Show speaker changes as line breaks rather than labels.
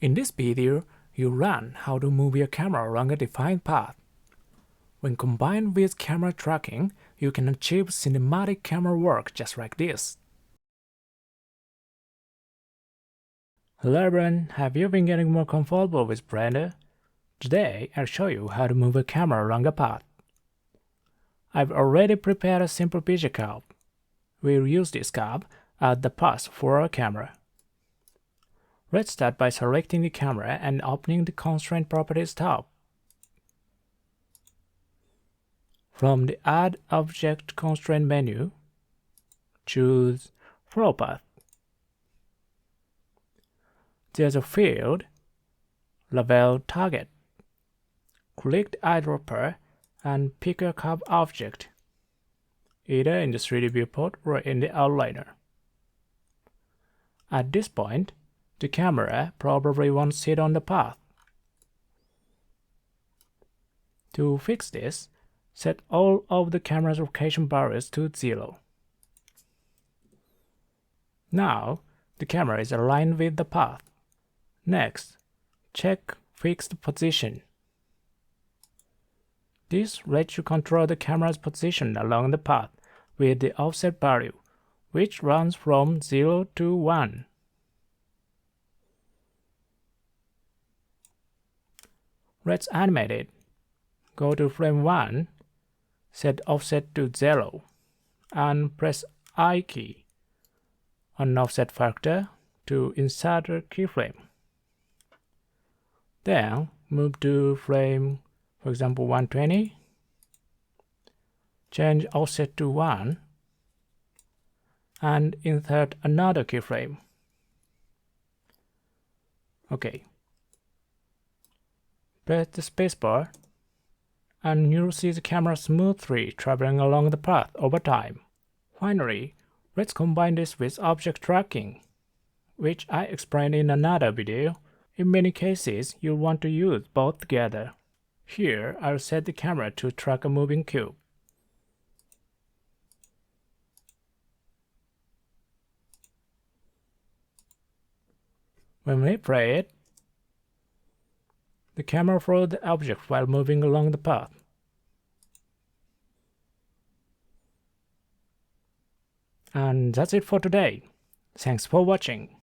In this video, you'll learn how to move your camera along a defined path. When combined with camera tracking, you can achieve cinematic camera work just like this. Hello everyone, have you been getting more comfortable with Blender? Today, I'll show you how to move a camera along a path. I've already prepared a simple picture curve. We'll use this curve as the path for our camera. Let's start by selecting the camera and opening the Constraint Properties tab. From the Add Object Constraint menu, choose Flow Path. There's a field, Label Target. Click the eyedropper and pick a curved object, either in the 3D viewport or in the outliner. At this point, the camera probably won't sit on the path. To fix this, set all of the camera's location barriers to 0. Now, the camera is aligned with the path. Next, check Fixed Position. This lets you control the camera's position along the path with the offset value, which runs from 0 to 1. Let's animate it. Go to frame 1, set offset to 0, and press I key on offset factor to insert a keyframe. Then move to frame, for example, 120, change offset to 1, and insert another keyframe. OK. Press the spacebar, and you'll see the camera smoothly traveling along the path over time. Finally, let's combine this with object tracking, which I explained in another video. In many cases, you'll want to use both together. Here, I'll set the camera to track a moving cube. When we play it, the camera follows the object while moving along the path. And that's it for today. Thanks for watching.